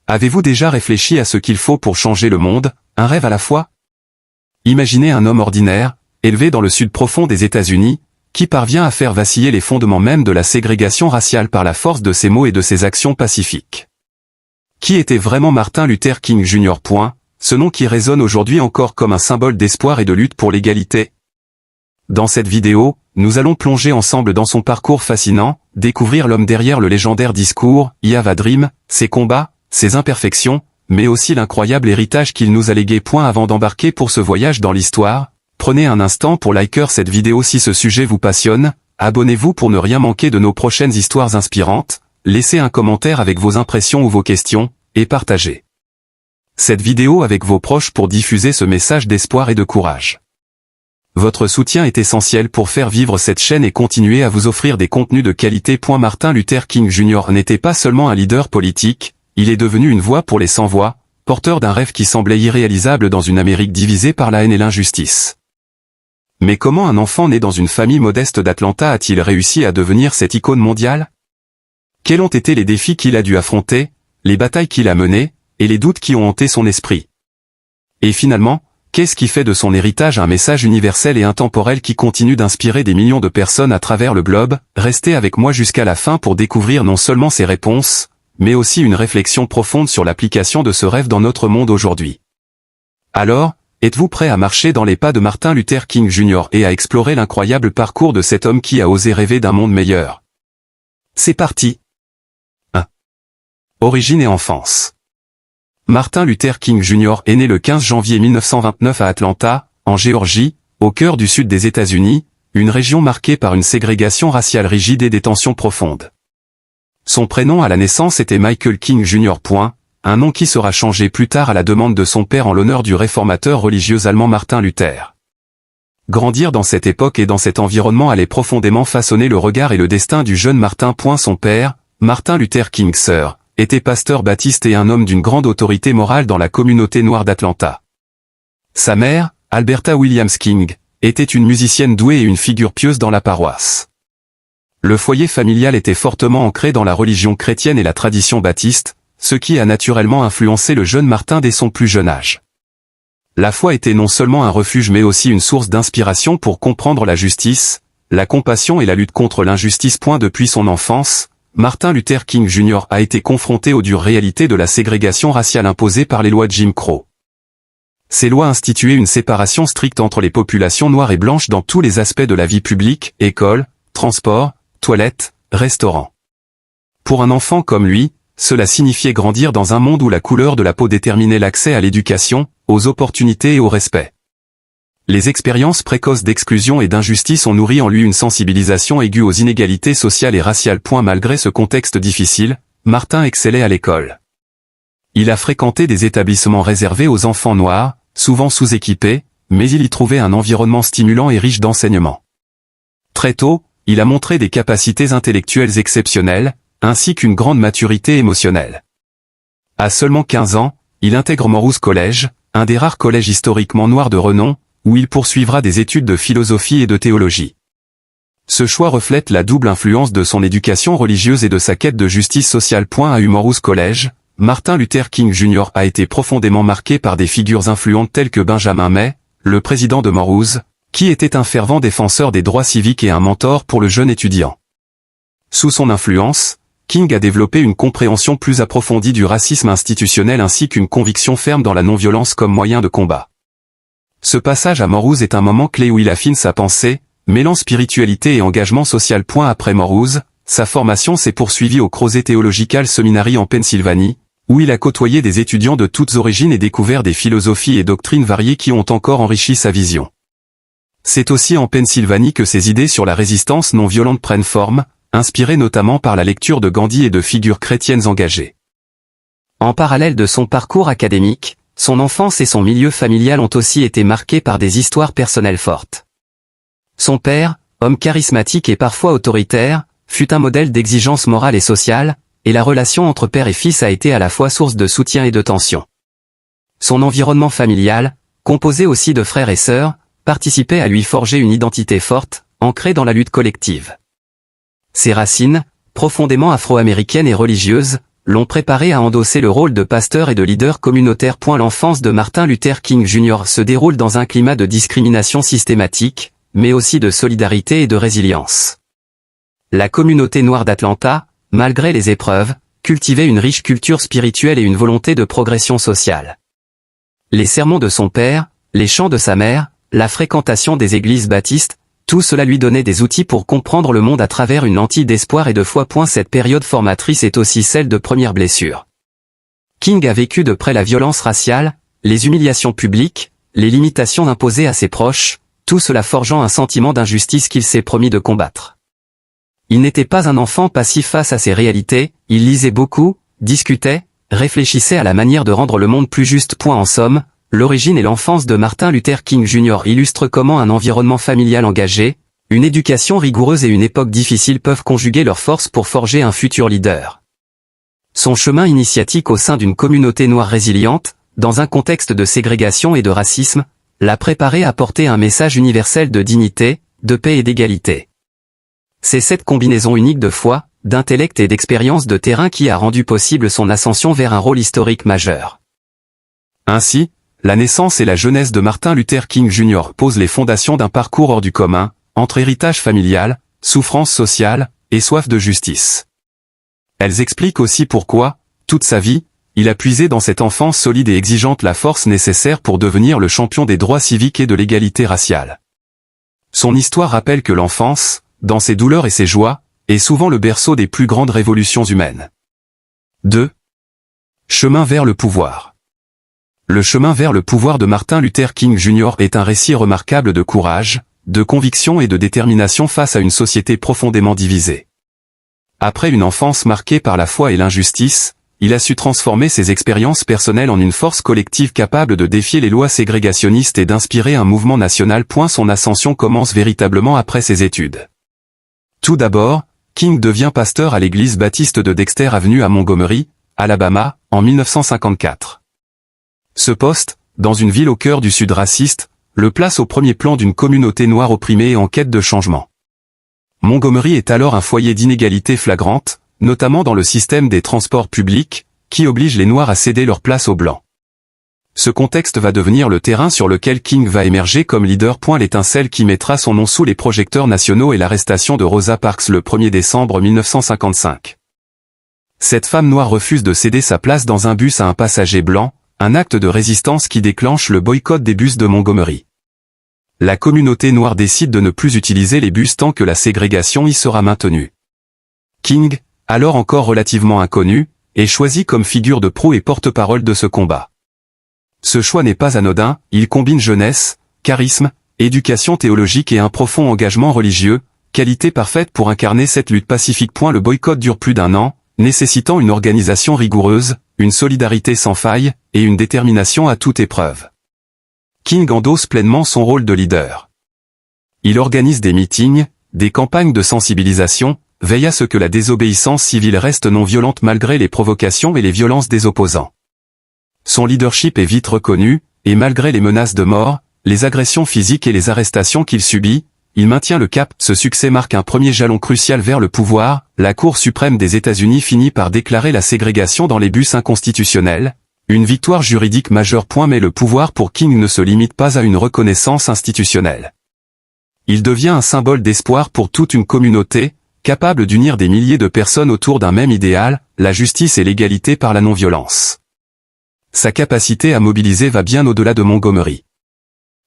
Avez-vous déjà réfléchi à ce qu'il faut pour changer le monde, un rêve à la fois? Imaginez un homme ordinaire, élevé dans le sud profond des États-Unis, qui parvient à faire vaciller les fondements même de la ségrégation raciale par la force de ses mots et de ses actions pacifiques. Qui était vraiment Martin Luther King Jr. Ce nom qui résonne aujourd'hui encore comme un symbole d'espoir et de lutte pour l'égalité. Dans cette vidéo, nous allons plonger ensemble dans son parcours fascinant, découvrir l'homme derrière le légendaire discours « I have a dream », ses combats, ses imperfections, mais aussi l'incroyable héritage qu'il nous a légué. Avant d'embarquer pour ce voyage dans l'histoire, prenez un instant pour liker cette vidéo si ce sujet vous passionne, abonnez-vous pour ne rien manquer de nos prochaines histoires inspirantes, laissez un commentaire avec vos impressions ou vos questions, et partagez cette vidéo avec vos proches pour diffuser ce message d'espoir et de courage. Votre soutien est essentiel pour faire vivre cette chaîne et continuer à vous offrir des contenus de qualité. Martin Luther King Jr. n'était pas seulement un leader politique, il est devenu une voix pour les sans-voix, porteur d'un rêve qui semblait irréalisable dans une Amérique divisée par la haine et l'injustice. Mais comment un enfant né dans une famille modeste d'Atlanta a-t-il réussi à devenir cette icône mondiale? Quels ont été les défis qu'il a dû affronter, les batailles qu'il a menées, et les doutes qui ont hanté son esprit? Et finalement, qu'est-ce qui fait de son héritage un message universel et intemporel qui continue d'inspirer des millions de personnes à travers le globe? Restez avec moi jusqu'à la fin pour découvrir non seulement ses réponses, mais aussi une réflexion profonde sur l'application de ce rêve dans notre monde aujourd'hui. Alors, êtes-vous prêt à marcher dans les pas de Martin Luther King Jr. et à explorer l'incroyable parcours de cet homme qui a osé rêver d'un monde meilleur? C'est parti. 1. Origine et enfance. Martin Luther King Jr. est né le 15 janvier 1929 à Atlanta, en Géorgie, au cœur du sud des États-Unis, une région marquée par une ségrégation raciale rigide et des tensions profondes. Son prénom à la naissance était Michael King Jr. Un nom qui sera changé plus tard à la demande de son père en l'honneur du réformateur religieux allemand Martin Luther. Grandir dans cette époque et dans cet environnement allait profondément façonner le regard et le destin du jeune Martin. Son père, Martin Luther King Sr., était pasteur baptiste et un homme d'une grande autorité morale dans la communauté noire d'Atlanta. Sa mère, Alberta Williams King, était une musicienne douée et une figure pieuse dans la paroisse. Le foyer familial était fortement ancré dans la religion chrétienne et la tradition baptiste, ce qui a naturellement influencé le jeune Martin dès son plus jeune âge. La foi était non seulement un refuge mais aussi une source d'inspiration pour comprendre la justice, la compassion et la lutte contre l'injustice. Depuis son enfance, Martin Luther King Jr. a été confronté aux dures réalités de la ségrégation raciale imposée par les lois de Jim Crow. Ces lois instituaient une séparation stricte entre les populations noires et blanches dans tous les aspects de la vie publique, école, transport, toilettes, restaurants. Pour un enfant comme lui, cela signifiait grandir dans un monde où la couleur de la peau déterminait l'accès à l'éducation, aux opportunités et au respect. Les expériences précoces d'exclusion et d'injustice ont nourri en lui une sensibilisation aiguë aux inégalités sociales et raciales. Malgré ce contexte difficile, Martin excellait à l'école. Il a fréquenté des établissements réservés aux enfants noirs, souvent sous-équipés, mais il y trouvait un environnement stimulant et riche d'enseignements. Très tôt, il a montré des capacités intellectuelles exceptionnelles, ainsi qu'une grande maturité émotionnelle. À seulement 15 ans, il intègre Morehouse College, un des rares collèges historiquement noirs de renom, où il poursuivra des études de philosophie et de théologie. Ce choix reflète la double influence de son éducation religieuse et de sa quête de justice sociale. À Morehouse College, Martin Luther King Jr. a été profondément marqué par des figures influentes telles que Benjamin May, le président de Morehouse, qui était un fervent défenseur des droits civiques et un mentor pour le jeune étudiant. Sous son influence, King a développé une compréhension plus approfondie du racisme institutionnel ainsi qu'une conviction ferme dans la non-violence comme moyen de combat. Ce passage à Morehouse est un moment clé où il affine sa pensée, mêlant spiritualité et engagement social. Après Morehouse, sa formation s'est poursuivie au Crozet Theological Seminary en Pennsylvanie, où il a côtoyé des étudiants de toutes origines et découvert des philosophies et doctrines variées qui ont encore enrichi sa vision. C'est aussi en Pennsylvanie que ses idées sur la résistance non violente prennent forme, inspirées notamment par la lecture de Gandhi et de figures chrétiennes engagées. En parallèle de son parcours académique, son enfance et son milieu familial ont aussi été marqués par des histoires personnelles fortes. Son père, homme charismatique et parfois autoritaire, fut un modèle d'exigence morale et sociale, et la relation entre père et fils a été à la fois source de soutien et de tension. Son environnement familial, composé aussi de frères et sœurs, participait à lui forger une identité forte, ancrée dans la lutte collective. Ses racines, profondément afro-américaines et religieuses, l'ont préparé à endosser le rôle de pasteur et de leader communautaire. L'enfance de Martin Luther King Jr. se déroule dans un climat de discrimination systématique, mais aussi de solidarité et de résilience. La communauté noire d'Atlanta, malgré les épreuves, cultivait une riche culture spirituelle et une volonté de progression sociale. Les sermons de son père, les chants de sa mère, la fréquentation des églises baptistes, tout cela lui donnait des outils pour comprendre le monde à travers une lentille d'espoir et de foi. Cette période formatrice est aussi celle de premières blessures. King a vécu de près la violence raciale, les humiliations publiques, les limitations imposées à ses proches, tout cela forgeant un sentiment d'injustice qu'il s'est promis de combattre. Il n'était pas un enfant passif face à ces réalités, il lisait beaucoup, discutait, réfléchissait à la manière de rendre le monde plus juste. En somme, l'origine et l'enfance de Martin Luther King Jr. illustrent comment un environnement familial engagé, une éducation rigoureuse et une époque difficile peuvent conjuguer leurs forces pour forger un futur leader. Son chemin initiatique au sein d'une communauté noire résiliente, dans un contexte de ségrégation et de racisme, l'a préparé à porter un message universel de dignité, de paix et d'égalité. C'est cette combinaison unique de foi, d'intellect et d'expérience de terrain qui a rendu possible son ascension vers un rôle historique majeur. Ainsi, la naissance et la jeunesse de Martin Luther King Jr. posent les fondations d'un parcours hors du commun, entre héritage familial, souffrance sociale, et soif de justice. Elles expliquent aussi pourquoi, toute sa vie, il a puisé dans cette enfance solide et exigeante la force nécessaire pour devenir le champion des droits civiques et de l'égalité raciale. Son histoire rappelle que l'enfance, dans ses douleurs et ses joies, est souvent le berceau des plus grandes révolutions humaines. 2. Chemin vers le pouvoir. Le chemin vers le pouvoir de Martin Luther King Jr. est un récit remarquable de courage, de conviction et de détermination face à une société profondément divisée. Après une enfance marquée par la foi et l'injustice, il a su transformer ses expériences personnelles en une force collective capable de défier les lois ségrégationnistes et d'inspirer un mouvement national. Son ascension commence véritablement après ses études. Tout d'abord, King devient pasteur à l'église baptiste de Dexter Avenue à Montgomery, Alabama, en 1954. Ce poste, dans une ville au cœur du Sud raciste, le place au premier plan d'une communauté noire opprimée et en quête de changement. Montgomery est alors un foyer d'inégalités flagrantes, notamment dans le système des transports publics, qui oblige les Noirs à céder leur place aux Blancs. Ce contexte va devenir le terrain sur lequel King va émerger comme leader. L'étincelle qui mettra son nom sous les projecteurs nationaux est l'arrestation de Rosa Parks le 1er décembre 1955. Cette femme noire refuse de céder sa place dans un bus à un passager blanc, un acte de résistance qui déclenche le boycott des bus de Montgomery. La communauté noire décide de ne plus utiliser les bus tant que la ségrégation y sera maintenue. King, alors encore relativement inconnu, est choisi comme figure de proue et porte-parole de ce combat. Ce choix n'est pas anodin, il combine jeunesse, charisme, éducation théologique et un profond engagement religieux, qualité parfaite pour incarner cette lutte pacifique. Le boycott dure plus d'1 an, nécessitant une organisation rigoureuse, une solidarité sans faille, et une détermination à toute épreuve. King endosse pleinement son rôle de leader. Il organise des meetings, des campagnes de sensibilisation, veille à ce que la désobéissance civile reste non violente malgré les provocations et les violences des opposants. Son leadership est vite reconnu, et malgré les menaces de mort, les agressions physiques et les arrestations qu'il subit, il maintient le cap. Ce succès marque un premier jalon crucial vers le pouvoir. La Cour suprême des États-Unis finit par déclarer la ségrégation dans les bus inconstitutionnelle, une victoire juridique majeure. Mais le pouvoir pour King ne se limite pas à une reconnaissance institutionnelle. Il devient un symbole d'espoir pour toute une communauté, capable d'unir des milliers de personnes autour d'un même idéal, la justice et l'égalité par la non-violence. Sa capacité à mobiliser va bien au-delà de Montgomery.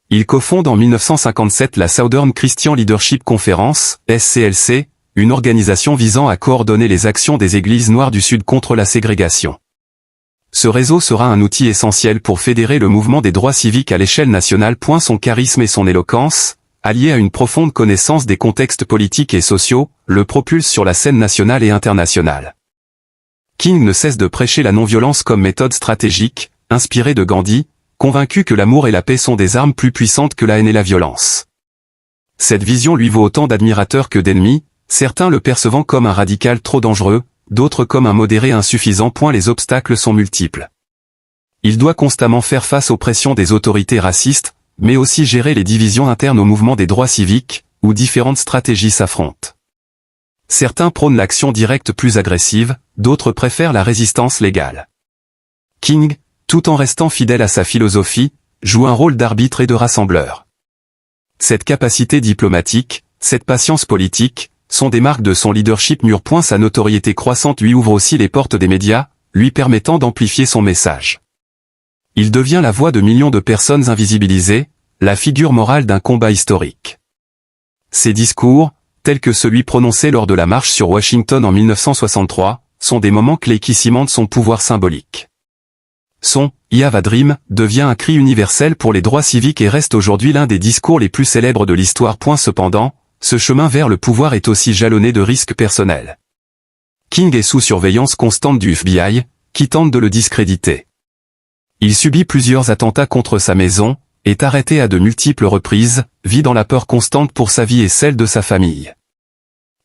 Il cofonde en 1957 la Southern Christian Leadership Conference, SCLC, une organisation visant à coordonner les actions des églises noires du Sud contre la ségrégation. Ce réseau sera un outil essentiel pour fédérer le mouvement des droits civiques à l'échelle nationale. Son charisme et son éloquence, alliés à une profonde connaissance des contextes politiques et sociaux, le propulsent sur la scène nationale et internationale. King ne cesse de prêcher la non-violence comme méthode stratégique, inspiré de Gandhi, convaincu que l'amour et la paix sont des armes plus puissantes que la haine et la violence. Cette vision lui vaut autant d'admirateurs que d'ennemis, certains le percevant comme un radical trop dangereux, d'autres comme un modéré insuffisant. Les obstacles sont multiples. Il doit constamment faire face aux pressions des autorités racistes, mais aussi gérer les divisions internes au mouvement des droits civiques, où différentes stratégies s'affrontent. Certains prônent l'action directe plus agressive, d'autres préfèrent la résistance légale. King, tout en restant fidèle à sa philosophie, joue un rôle d'arbitre et de rassembleur. Cette capacité diplomatique, cette patience politique, sont des marques de son leadership mûr. Sa notoriété croissante lui ouvre aussi les portes des médias, lui permettant d'amplifier son message. Il devient la voix de millions de personnes invisibilisées, la figure morale d'un combat historique. Ses discours, tels que celui prononcé lors de la marche sur Washington en 1963, sont des moments clés qui cimentent son pouvoir symbolique. Son « I have a dream » devient un cri universel pour les droits civiques et reste aujourd'hui l'un des discours les plus célèbres de l'histoire. Cependant, ce chemin vers le pouvoir est aussi jalonné de risques personnels. King est sous surveillance constante du FBI, qui tente de le discréditer. Il subit plusieurs attentats contre sa maison, est arrêté à de multiples reprises, vit dans la peur constante pour sa vie et celle de sa famille.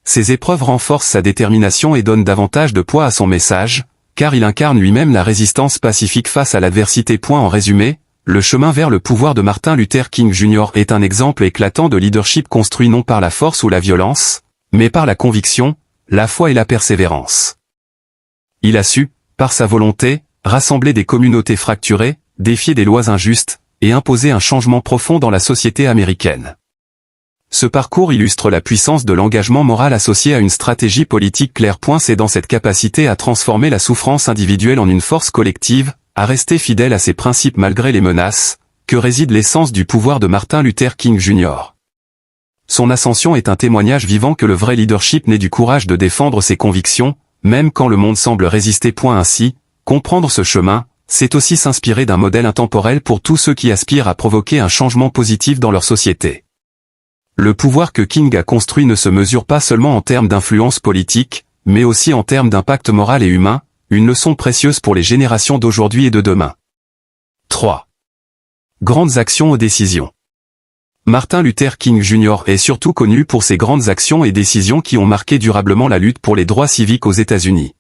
Ces épreuves renforcent sa détermination et donnent davantage de poids à son message, car il incarne lui-même la résistance pacifique face à l'adversité. En résumé, le chemin vers le pouvoir de Martin Luther King Jr. est un exemple éclatant de leadership construit non par la force ou la violence, mais par la conviction, la foi et la persévérance. Il a su, par sa volonté, rassembler des communautés fracturées, défier des lois injustes, et imposer un changement profond dans la société américaine. Ce parcours illustre la puissance de l'engagement moral associé à une stratégie politique claire. C'est dans cette capacité à transformer la souffrance individuelle en une force collective, à rester fidèle à ses principes malgré les menaces, que réside l'essence du pouvoir de Martin Luther King Jr. Son ascension est un témoignage vivant que le vrai leadership naît du courage de défendre ses convictions, même quand le monde semble résister. Ainsi, comprendre ce chemin, c'est aussi s'inspirer d'un modèle intemporel pour tous ceux qui aspirent à provoquer un changement positif dans leur société. Le pouvoir que King a construit ne se mesure pas seulement en termes d'influence politique, mais aussi en termes d'impact moral et humain, une leçon précieuse pour les générations d'aujourd'hui et de demain. 3. Grandes actions aux décisions. Martin Luther King Jr. est surtout connu pour ses grandes actions et décisions qui ont marqué durablement la lutte pour les droits civiques aux États-Unis.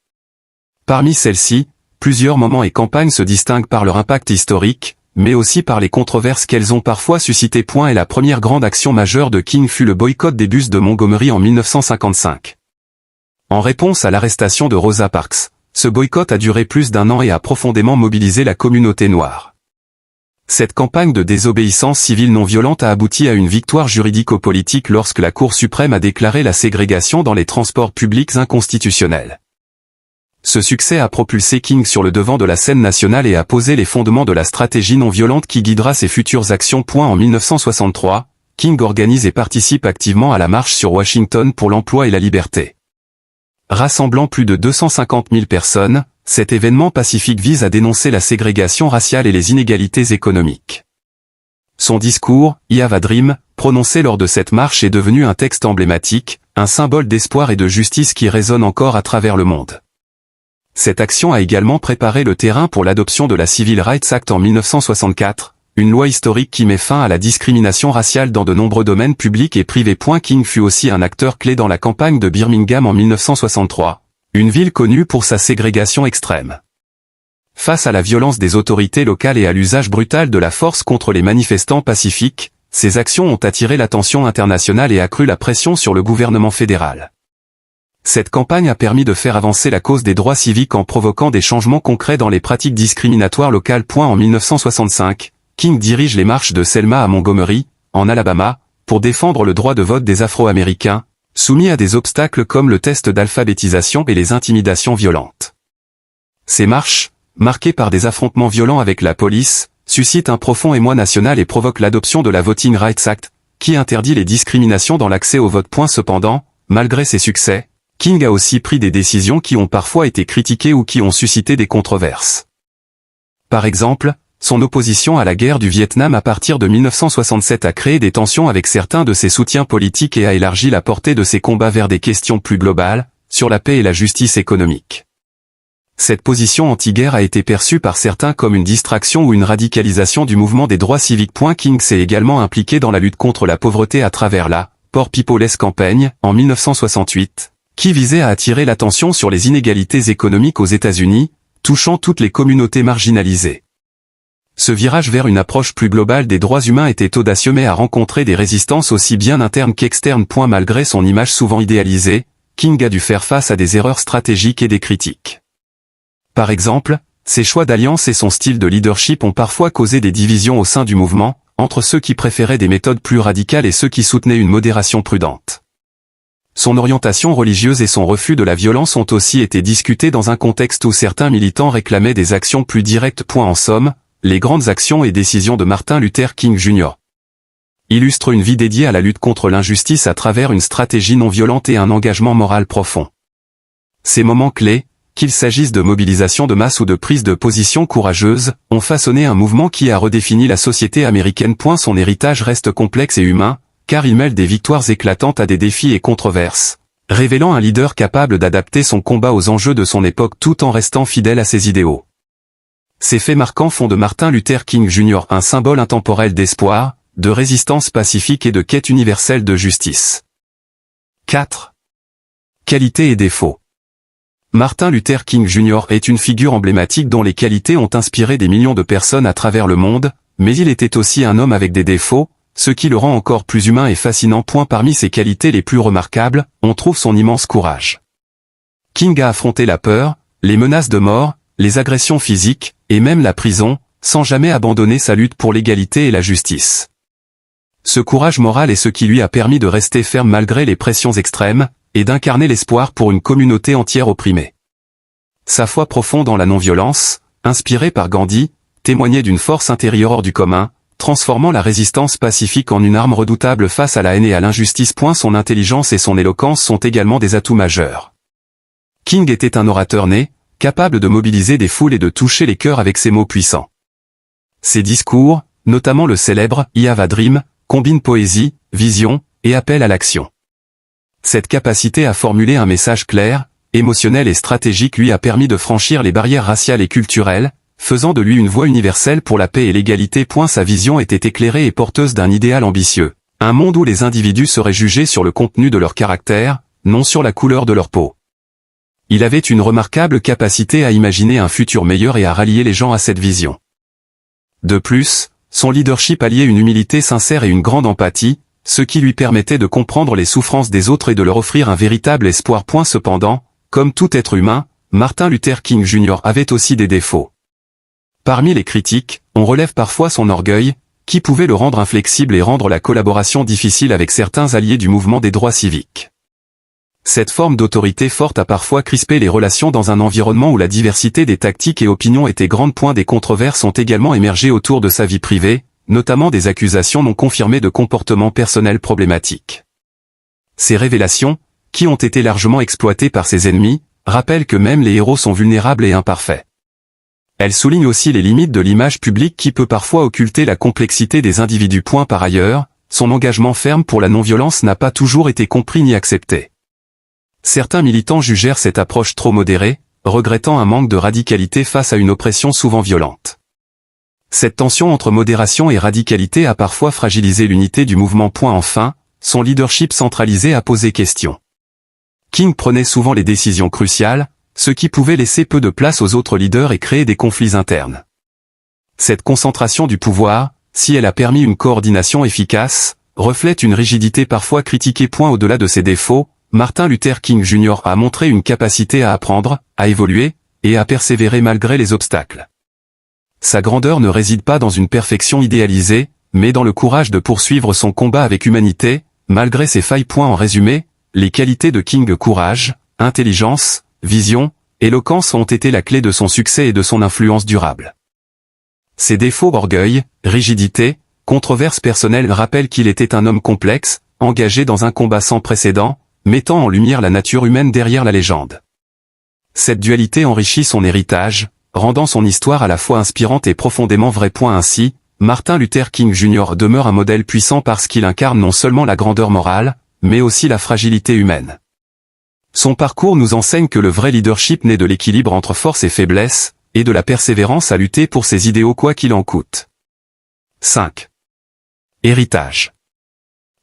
Parmi celles-ci, plusieurs moments et campagnes se distinguent par leur impact historique, mais aussi par les controverses qu'elles ont parfois suscitées. Et la première grande action majeure de King fut le boycott des bus de Montgomery en 1955. En réponse à l'arrestation de Rosa Parks, ce boycott a duré plus d'1 an et a profondément mobilisé la communauté noire. Cette campagne de désobéissance civile non violente a abouti à une victoire juridico-politique lorsque la Cour suprême a déclaré la ségrégation dans les transports publics inconstitutionnelle. Ce succès a propulsé King sur le devant de la scène nationale et a posé les fondements de la stratégie non violente qui guidera ses futures actions. En 1963, King organise et participe activement à la marche sur Washington pour l'emploi et la liberté. Rassemblant plus de 250 000 personnes, cet événement pacifique vise à dénoncer la ségrégation raciale et les inégalités économiques. Son discours, « I have a dream », prononcé lors de cette marche est devenu un texte emblématique, un symbole d'espoir et de justice qui résonne encore à travers le monde. Cette action a également préparé le terrain pour l'adoption de la Civil Rights Act en 1964, une loi historique qui met fin à la discrimination raciale dans de nombreux domaines publics et privés. King fut aussi un acteur clé dans la campagne de Birmingham en 1963, une ville connue pour sa ségrégation extrême. Face à la violence des autorités locales et à l'usage brutal de la force contre les manifestants pacifiques, ces actions ont attiré l'attention internationale et accru la pression sur le gouvernement fédéral. Cette campagne a permis de faire avancer la cause des droits civiques en provoquant des changements concrets dans les pratiques discriminatoires locales. En 1965, King dirige les marches de Selma à Montgomery, en Alabama, pour défendre le droit de vote des Afro-Américains, soumis à des obstacles comme le test d'alphabétisation et les intimidations violentes. Ces marches, marquées par des affrontements violents avec la police, suscitent un profond émoi national et provoquent l'adoption de la Voting Rights Act, qui interdit les discriminations dans l'accès au vote. Cependant, malgré ses succès, King a aussi pris des décisions qui ont parfois été critiquées ou qui ont suscité des controverses. Par exemple, son opposition à la guerre du Vietnam à partir de 1967 a créé des tensions avec certains de ses soutiens politiques et a élargi la portée de ses combats vers des questions plus globales, sur la paix et la justice économique. Cette position anti-guerre a été perçue par certains comme une distraction ou une radicalisation du mouvement des droits civiques. King s'est également impliqué dans la lutte contre la pauvreté à travers la Poor People's Campaign, en 1968, qui visait à attirer l'attention sur les inégalités économiques aux États-Unis, touchant toutes les communautés marginalisées. Ce virage vers une approche plus globale des droits humains était audacieux mais a rencontré des résistances aussi bien internes qu'externes. Malgré son image souvent idéalisée, King a dû faire face à des erreurs stratégiques et des critiques. Par exemple, ses choix d'alliance et son style de leadership ont parfois causé des divisions au sein du mouvement, entre ceux qui préféraient des méthodes plus radicales et ceux qui soutenaient une modération prudente. Son orientation religieuse et son refus de la violence ont aussi été discutés dans un contexte où certains militants réclamaient des actions plus directes. En somme, les grandes actions et décisions de Martin Luther King Jr. illustrent une vie dédiée à la lutte contre l'injustice à travers une stratégie non violente et un engagement moral profond. Ces moments clés, qu'il s'agisse de mobilisation de masse ou de prise de position courageuse, ont façonné un mouvement qui a redéfini la société américaine. Son héritage reste complexe et humain, car il mêle des victoires éclatantes à des défis et controverses, révélant un leader capable d'adapter son combat aux enjeux de son époque tout en restant fidèle à ses idéaux. Ces faits marquants font de Martin Luther King Jr. un symbole intemporel d'espoir, de résistance pacifique et de quête universelle de justice. 4. Qualités et défauts. Martin Luther King Jr. est une figure emblématique dont les qualités ont inspiré des millions de personnes à travers le monde, mais il était aussi un homme avec des défauts, ce qui le rend encore plus humain et fascinant. Parmi ses qualités les plus remarquables, on trouve son immense courage. King a affronté la peur, les menaces de mort, les agressions physiques, et même la prison, sans jamais abandonner sa lutte pour l'égalité et la justice. Ce courage moral est ce qui lui a permis de rester ferme malgré les pressions extrêmes, et d'incarner l'espoir pour une communauté entière opprimée. Sa foi profonde en la non-violence, inspirée par Gandhi, témoignait d'une force intérieure hors du commun, transformant la résistance pacifique en une arme redoutable face à la haine et à l'injustice. Son intelligence et son éloquence sont également des atouts majeurs. King était un orateur né, capable de mobiliser des foules et de toucher les cœurs avec ses mots puissants. Ses discours, notamment le célèbre « I Have a Dream », combinent poésie, vision, et appel à l'action. Cette capacité à formuler un message clair, émotionnel et stratégique lui a permis de franchir les barrières raciales et culturelles, faisant de lui une voix universelle pour la paix et l'égalité. Sa vision était éclairée et porteuse d'un idéal ambitieux, un monde où les individus seraient jugés sur le contenu de leur caractère, non sur la couleur de leur peau. Il avait une remarquable capacité à imaginer un futur meilleur et à rallier les gens à cette vision. De plus, son leadership alliait une humilité sincère et une grande empathie, ce qui lui permettait de comprendre les souffrances des autres et de leur offrir un véritable espoir. Cependant, comme tout être humain, Martin Luther King Jr. avait aussi des défauts. Parmi les critiques, on relève parfois son orgueil, qui pouvait le rendre inflexible et rendre la collaboration difficile avec certains alliés du mouvement des droits civiques. Cette forme d'autorité forte a parfois crispé les relations dans un environnement où la diversité des tactiques et opinions était grande. Des controverses ont également émergé autour de sa vie privée, notamment des accusations non confirmées de comportements personnels problématiques. Ces révélations, qui ont été largement exploitées par ses ennemis, rappellent que même les héros sont vulnérables et imparfaits. Elles soulignent aussi les limites de l'image publique qui peut parfois occulter la complexité des individus. Par ailleurs, son engagement ferme pour la non-violence n'a pas toujours été compris ni accepté. Certains militants jugèrent cette approche trop modérée, regrettant un manque de radicalité face à une oppression souvent violente. Cette tension entre modération et radicalité a parfois fragilisé l'unité du mouvement. Enfin, son leadership centralisé a posé question. King prenait souvent les décisions cruciales, ce qui pouvait laisser peu de place aux autres leaders et créer des conflits internes. Cette concentration du pouvoir, si elle a permis une coordination efficace, reflète une rigidité parfois critiquée. Au-delà de ses défauts, Martin Luther King Jr. a montré une capacité à apprendre, à évoluer, et à persévérer malgré les obstacles. Sa grandeur ne réside pas dans une perfection idéalisée, mais dans le courage de poursuivre son combat avec humanité, malgré ses failles. En résumé, les qualités de King, courage, intelligence, vision, éloquence ont été la clé de son succès et de son influence durable. Ses défauts, orgueil, rigidité, controverses personnelles rappellent qu'il était un homme complexe, engagé dans un combat sans précédent, mettant en lumière la nature humaine derrière la légende. Cette dualité enrichit son héritage, rendant son histoire à la fois inspirante et profondément vraie. Ainsi, Martin Luther King Jr. demeure un modèle puissant parce qu'il incarne non seulement la grandeur morale, mais aussi la fragilité humaine. Son parcours nous enseigne que le vrai leadership naît de l'équilibre entre force et faiblesse, et de la persévérance à lutter pour ses idéaux quoi qu'il en coûte. 5. Héritage.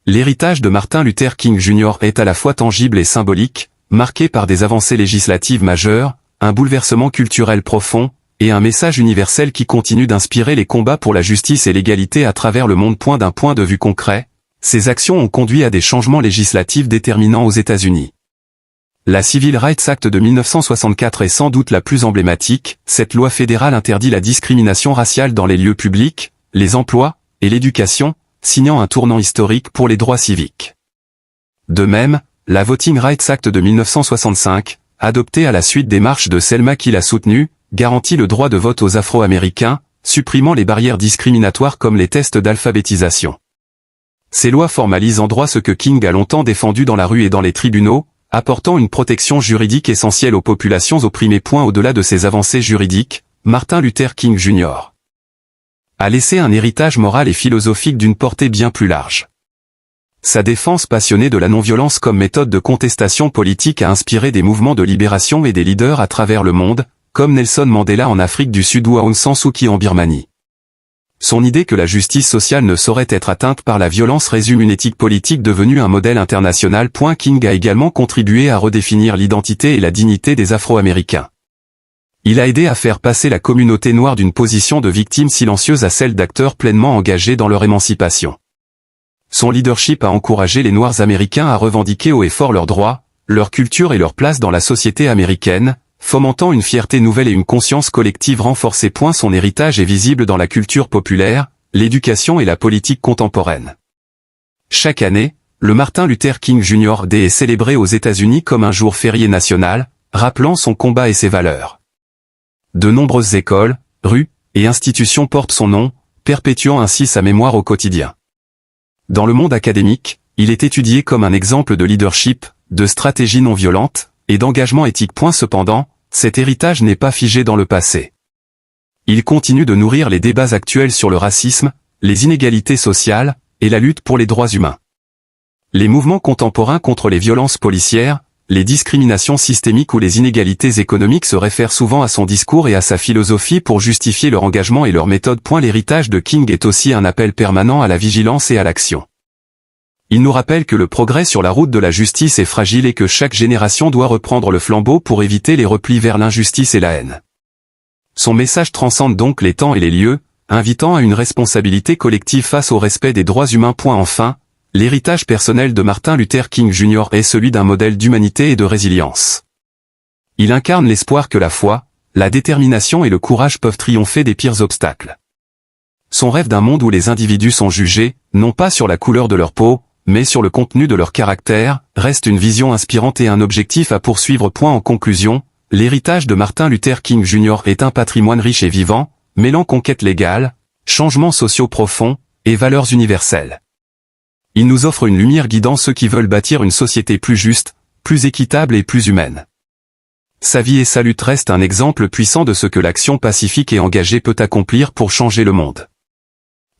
L'héritage de Martin Luther King Jr. est à la fois tangible et symbolique, marqué par des avancées législatives majeures, un bouleversement culturel profond, et un message universel qui continue d'inspirer les combats pour la justice et l'égalité à travers le monde. D'un point de vue concret, ces actions ont conduit à des changements législatifs déterminants aux États-Unis. La Civil Rights Act de 1964 est sans doute la plus emblématique. Cette loi fédérale interdit la discrimination raciale dans les lieux publics, les emplois et l'éducation, signant un tournant historique pour les droits civiques. De même, la Voting Rights Act de 1965, adoptée à la suite des marches de Selma qui l'a soutenue, garantit le droit de vote aux Afro-Américains, supprimant les barrières discriminatoires comme les tests d'alphabétisation. Ces lois formalisent en droit ce que King a longtemps défendu dans la rue et dans les tribunaux, apportant une protection juridique essentielle aux populations opprimées. Au-delà de ces avancées juridiques, Martin Luther King Jr. a laissé un héritage moral et philosophique d'une portée bien plus large. Sa défense passionnée de la non-violence comme méthode de contestation politique a inspiré des mouvements de libération et des leaders à travers le monde, comme Nelson Mandela en Afrique du Sud ou Aung San Suu Kyi en Birmanie. Son idée que la justice sociale ne saurait être atteinte par la violence résume une éthique politique devenue un modèle international. King a également contribué à redéfinir l'identité et la dignité des Afro-Américains. Il a aidé à faire passer la communauté noire d'une position de victime silencieuse à celle d'acteurs pleinement engagés dans leur émancipation. Son leadership a encouragé les Noirs américains à revendiquer haut et fort leurs droits, leur culture et leur place dans la société américaine, fomentant une fierté nouvelle et une conscience collective renforcée. Son héritage est visible dans la culture populaire, l'éducation et la politique contemporaine. Chaque année, le Martin Luther King Jr. Day est célébré aux États-Unis comme un jour férié national, rappelant son combat et ses valeurs. De nombreuses écoles, rues et institutions portent son nom, perpétuant ainsi sa mémoire au quotidien. Dans le monde académique, il est étudié comme un exemple de leadership, de stratégie non violente, et d'engagement éthique. Cependant, cet héritage n'est pas figé dans le passé. Il continue de nourrir les débats actuels sur le racisme, les inégalités sociales, et la lutte pour les droits humains. Les mouvements contemporains contre les violences policières, les discriminations systémiques ou les inégalités économiques se réfèrent souvent à son discours et à sa philosophie pour justifier leur engagement et leur méthode. L'héritage de King est aussi un appel permanent à la vigilance et à l'action. Il nous rappelle que le progrès sur la route de la justice est fragile et que chaque génération doit reprendre le flambeau pour éviter les replis vers l'injustice et la haine. Son message transcende donc les temps et les lieux, invitant à une responsabilité collective face au respect des droits humains. Enfin, l'héritage personnel de Martin Luther King Jr. est celui d'un modèle d'humanité et de résilience. Il incarne l'espoir que la foi, la détermination et le courage peuvent triompher des pires obstacles. Son rêve d'un monde où les individus sont jugés, non pas sur la couleur de leur peau, mais sur le contenu de leur caractère, reste une vision inspirante et un objectif à poursuivre. En conclusion, l'héritage de Martin Luther King Jr. est un patrimoine riche et vivant, mêlant conquêtes légales, changements sociaux profonds, et valeurs universelles. Il nous offre une lumière guidant ceux qui veulent bâtir une société plus juste, plus équitable et plus humaine. Sa vie et sa lutte restent un exemple puissant de ce que l'action pacifique et engagée peut accomplir pour changer le monde.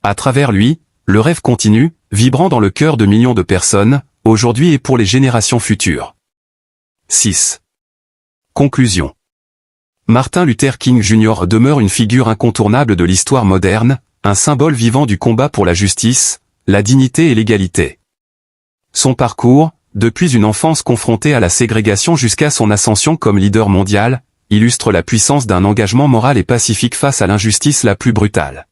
À travers lui, le rêve continue, vibrant dans le cœur de millions de personnes, aujourd'hui et pour les générations futures. 6. Conclusion. Martin Luther King Jr. demeure une figure incontournable de l'histoire moderne, un symbole vivant du combat pour la justice, la dignité et l'égalité. Son parcours, depuis une enfance confrontée à la ségrégation jusqu'à son ascension comme leader mondial, illustre la puissance d'un engagement moral et pacifique face à l'injustice la plus brutale.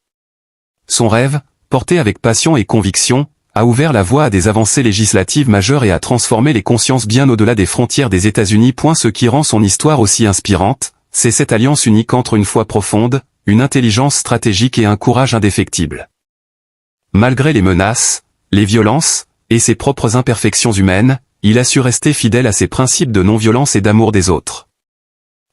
Son rêve, porté avec passion et conviction, a ouvert la voie à des avancées législatives majeures et a transformé les consciences bien au-delà des frontières des États-Unis. Ce qui rend son histoire aussi inspirante, c'est cette alliance unique entre une foi profonde, une intelligence stratégique et un courage indéfectible. Malgré les menaces, les violences, et ses propres imperfections humaines, il a su rester fidèle à ses principes de non-violence et d'amour des autres.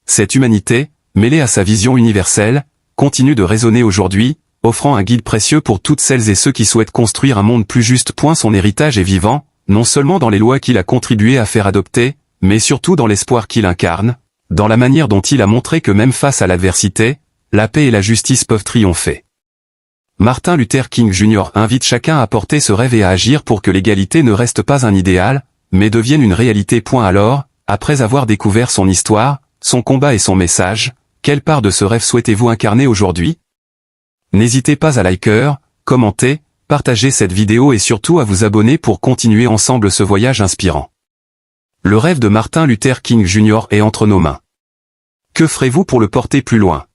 Cette humanité, mêlée à sa vision universelle, continue de résonner aujourd'hui, offrant un guide précieux pour toutes celles et ceux qui souhaitent construire un monde plus juste. Son héritage est vivant, non seulement dans les lois qu'il a contribué à faire adopter, mais surtout dans l'espoir qu'il incarne, dans la manière dont il a montré que même face à l'adversité, la paix et la justice peuvent triompher. Martin Luther King Jr. invite chacun à porter ce rêve et à agir pour que l'égalité ne reste pas un idéal, mais devienne une réalité. Alors, après avoir découvert son histoire, son combat et son message, quelle part de ce rêve souhaitez-vous incarner aujourd'hui ? N'hésitez pas à liker, commenter, partager cette vidéo et surtout à vous abonner pour continuer ensemble ce voyage inspirant. Le rêve de Martin Luther King Jr. est entre nos mains. Que ferez-vous pour le porter plus loin ?